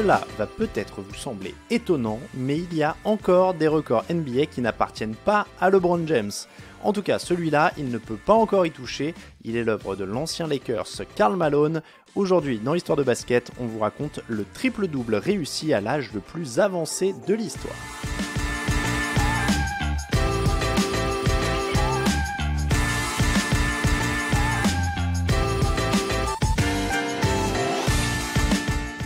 Cela va peut-être vous sembler étonnant, mais il y a encore des records NBA qui n'appartiennent pas à LeBron James. En tout cas, celui-là, il ne peut pas encore y toucher, il est l'œuvre de l'ancien Lakers Karl Malone. Aujourd'hui, dans l'histoire de basket, on vous raconte le triple-double réussi à l'âge le plus avancé de l'histoire.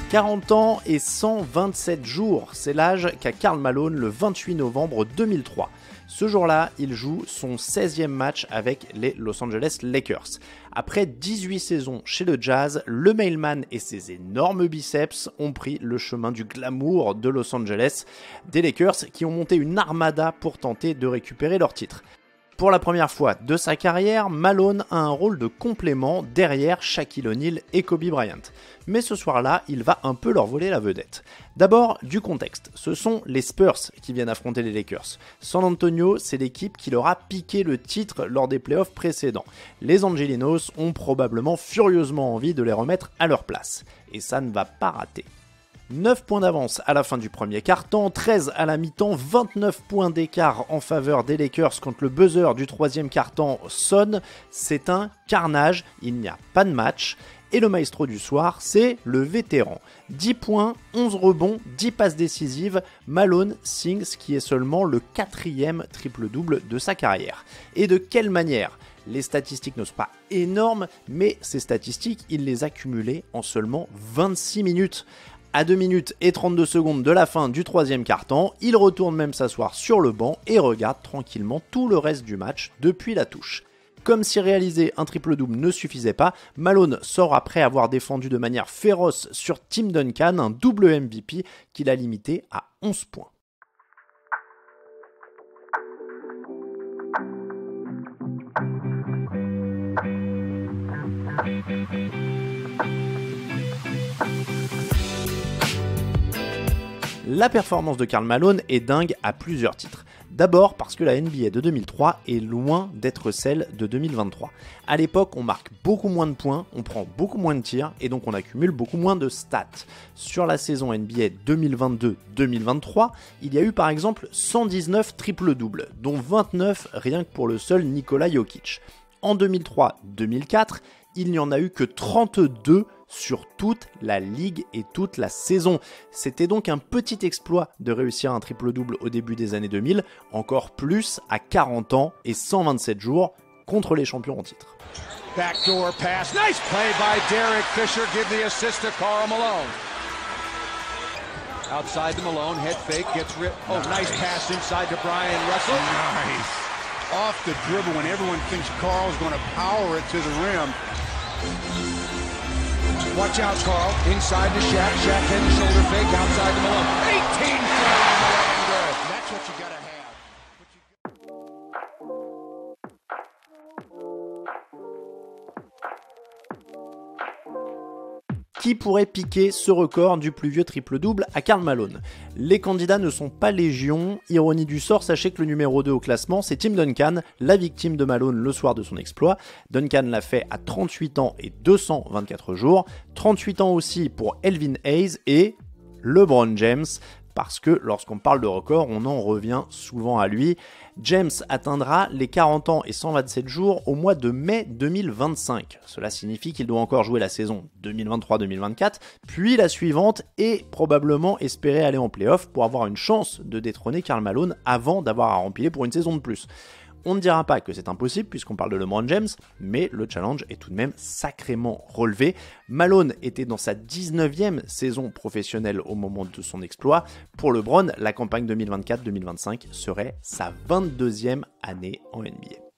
« 40 ans et 127 jours, c'est l'âge qu'a Karl Malone le 28 novembre 2003. Ce jour-là, il joue son 16e match avec les Los Angeles Lakers. Après 18 saisons chez le Jazz, le mailman et ses énormes biceps ont pris le chemin du glamour de Los Angeles, des Lakers qui ont monté une armada pour tenter de récupérer leur titre. Pour la première fois de sa carrière, Malone a un rôle de complément derrière Shaquille O'Neal et Kobe Bryant. Mais ce soir-là, il va un peu leur voler la vedette. D'abord, du contexte. Ce sont les Spurs qui viennent affronter les Lakers. San Antonio, c'est l'équipe qui leur a piqué le titre lors des playoffs précédents. Les Angelinos ont probablement furieusement envie de les remettre à leur place. Et ça ne va pas rater. 9 points d'avance à la fin du premier quart-temps, 13 à la mi-temps, 29 points d'écart en faveur des Lakers quand le buzzer du troisième quart-temps sonne. C'est un carnage, il n'y a pas de match. Et le maestro du soir, c'est le vétéran. 10 points, 11 rebonds, 10 passes décisives, Malone signe ce qui est seulement le 4e triple-double de sa carrière. Et de quelle manière ? Les statistiques ne sont pas énormes, mais ces statistiques, il les a cumulées en seulement 26 minutes. À 2 minutes et 32 secondes de la fin du troisième quart-temps, il retourne même s'asseoir sur le banc et regarde tranquillement tout le reste du match depuis la touche. Comme si réaliser un triple-double ne suffisait pas, Malone sort après avoir défendu de manière féroce sur Tim Duncan, un double MVP qu'il a limité à 11 points. La performance de Karl Malone est dingue à plusieurs titres. D'abord parce que la NBA de 2003 est loin d'être celle de 2023. À l'époque, on marque beaucoup moins de points, on prend beaucoup moins de tirs et donc on accumule beaucoup moins de stats. Sur la saison NBA 2022-2023, il y a eu par exemple 119 triple-doubles, dont 29 rien que pour le seul Nikola Jokic. En 2003-2004, il n'y en a eu que 32 sur toute la ligue et toute la saison. C'était donc un petit exploit de réussir un triple-double au début des années 2000, encore plus à 40 ans et 127 jours contre les champions en titre. Backdoor pass, nice play by Derek Fisher, give the assist to Karl Malone. Outside to Malone, head fake, gets ripped. Oh, nice pass inside to Brian Russell. Nice. Off the dribble when everyone thinks Karl's going to power it to the rim. Watch out, Karl. Inside to Shaq. Shaq head and shoulder fake. Outside to Malone. 18 Malone good. That's what you gotta have. Qui pourrait piquer ce record du plus vieux triple-double à Karl Malone ? Les candidats ne sont pas légion. Ironie du sort, sachez que le numéro 2 au classement, c'est Tim Duncan, la victime de Malone le soir de son exploit. Duncan l'a fait à 38 ans et 224 jours. 38 ans aussi pour Elvin Hayes et LeBron James, parce que lorsqu'on parle de record, on en revient souvent à lui. James atteindra les 40 ans et 127 jours au mois de mai 2025. Cela signifie qu'il doit encore jouer la saison 2023-2024, puis la suivante et probablement espérer aller en play-off pour avoir une chance de détrôner Karl Malone avant d'avoir à rempiler pour une saison de plus. On ne dira pas que c'est impossible puisqu'on parle de LeBron James, mais le challenge est tout de même sacrément relevé. Malone était dans sa 19e saison professionnelle au moment de son exploit. Pour LeBron, la campagne 2024-2025 serait sa 22e année en NBA.